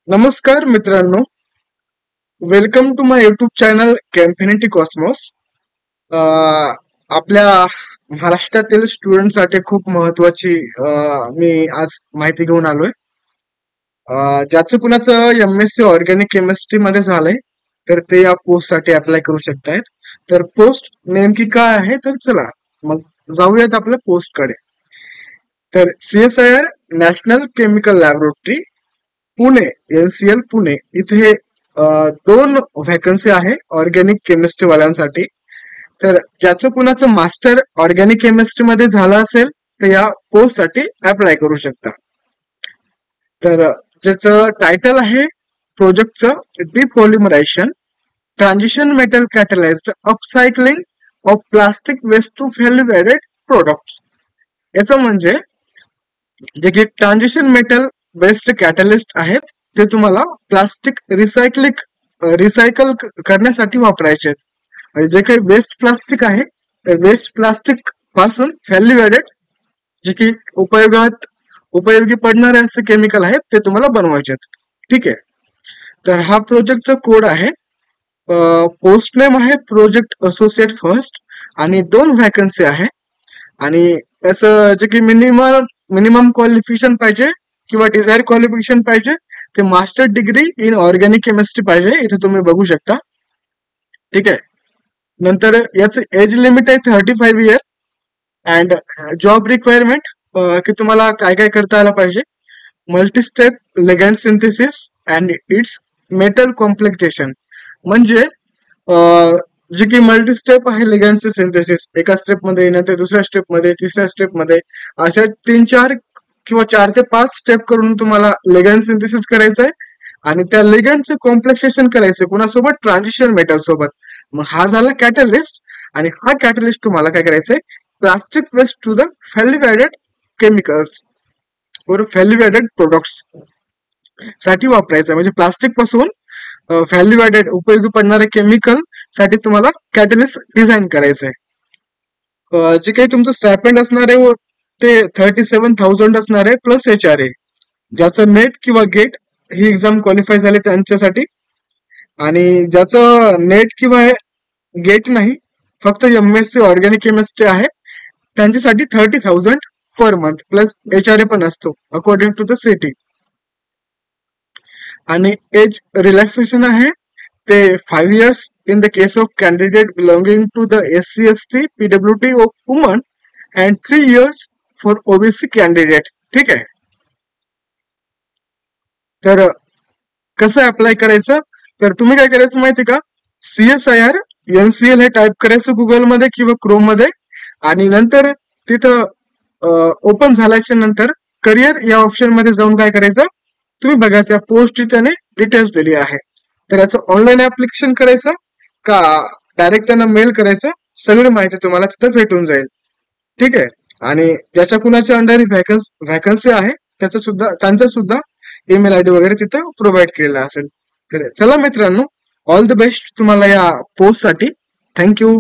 नमस्कार मित्रांनो, welcome to my YouTube channel Campinity Cosmos. आपल्या महाराष्ट्रातील स्टुडंटसाठी खूप महत्वाची मी आज माहिती घेऊन आलोय. ज्याचं कुणाचं MSc ऑर्गॅनिक केमिस्ट्री मध्ये झालंय तर ते या पोस्ट साठी अप्लाय करू शकतायत. तर पोस्ट नेमकी काय आहे तर चला मग जाऊयात आपल्या पोस्ट कडे. तर CSIR national chemical laboratory Pune NCL Pune इथे दोन व्हॅकन्सी आहे ऑर्गॅनिक केमिस्ट्री वाल्यांसाठी. तर ज्याचं कुणाचं मास्टर ऑर्गॅनिक केमिस्ट्री मध्ये झालं असेल तर या पोस्ट साठी अप्लाय करू शकता. तर ज्याचं टायटल आहे प्रोजेक्टचं depolymerisation transition metal catalysed upcycling of plastic waste to value added products. याचं म्हणजे जे की ट्रान्झिशन मेटल बेस्ड कॅटलिस्ट आहेत ते तुम्हाला प्लास्टिक रिसायकल करण्यासाठी वापरायचे आहेत. आणि जे काही वेस्ट प्लास्टिक आहे ते वेस्ट प्लास्टिक पासून व्हॅल्यू ऍडेड जे की उपयोगी पडणारे असे केमिकल आहेत ते तुम्हाला बनवायचे आहेत. ठीक आहे. तर हा प्रोजेक्टचा कोड आहे, पोस्ट नेम आहे प्रोजेक्ट असोसिएट फर्स्ट आणि दोन व्हॅकन्सी आहे. आणि याचं जे की मिनिमम क्वालिफिकेशन पाहिजे किंवा डिझायर क्वालिफिकेशन पाहिजे ते master degree in organic chemistry पाहिजे, इथे तुम्ही बघू शकता. ठीक आहे. नंतर याचं एज लिमिट आहे 35 इयर. अँड जॉब रिक्वायरमेंट की तुम्हाला काय काय करता आलं पाहिजे. Multistep ligand synthesis and its metal complexation, म्हणजे जे की मल्टीस्टेप आहे लिगॅंडचे सिंथेसिस, एका स्टेप मध्ये नंतर दुसऱ्या स्टेप मध्ये तिसऱ्या स्टेप मध्ये अशा 3-4 किंवा 4 ते 5 स्टेप करून तुम्हाला लिगॅंड सिंथेसिस करायचं आहे आणि त्या लिगॅंडचं कॉम्प्लेक्सेशन करायचंय कुणासोबत, ट्रान्झिशन मेटल सोबत. मग हा झाला कॅटलिस्ट आणि हा कॅटलिस्ट तुम्हाला काय करायचंय plastic waste to the value added chemicals और व्हॅल्यू ऍडेड प्रोडक्ट्स साठी वापरायचं. म्हणजे प्लास्टिक पासून व्हॅल्यू ऍडेड उपयोगी पडणारे केमिकल साठी तुम्हाला कॅटलिस्ट डिझाईन करायचंय. जे काही तुमचं स्टायपेंड असणार आहे ते 37,000 असणार आहे प्लस HRA. ज्याचं नेट किंवा गेट ही एक्झाम क्वालिफाय झाले त्यांच्यासाठी, आणि ज्याचं नेट किंवा गेट नाही फक्त MSc ऑर्गॅनिक केमिस्ट्री आहे त्यांच्यासाठी 30,000 पर मंथ प्लस HRA पण असतो अकॉर्डिंग टू द सिटी. आणि एज रिलॅक्सेशन आहे ते 5 years in the case of candidate belonging to the SC/ST PWT of women and 3 years for OBC candidate. ठीक आहे. तर कसं अप्लाय करायचं तर तुम्ही काय करायचं माहिती का, CSIR NCL हे टाइप करायचं गुगल मध्ये किंवा क्रोम मध्ये आणि नंतर तिथं ओपन झाल्याच्या नंतर करिअर या ऑप्शन मध्ये जाऊन काय करायचं तुम्ही बघायचं पोस्ट त्याने डिटेल्स दिली आहे. तर याचं ऑनलाईन ऍप्लिकेशन करायचं का डायरेक्ट त्यांना मेल करायचं, सगळी माहिती तुम्हाला तिथं भेटून जाईल. ठीक आहे. आणि ज्याच्या कुणाच्या अंडर व्हॅकन्सी आहे त्यांचा सुद्धा ईमेल ID वगैरे तिथं प्रोव्हाइड केलेला असेल. तर चला मित्रांनो, ऑल द बेस्ट तुम्हाला या पोस्ट साठी. थँक्यू.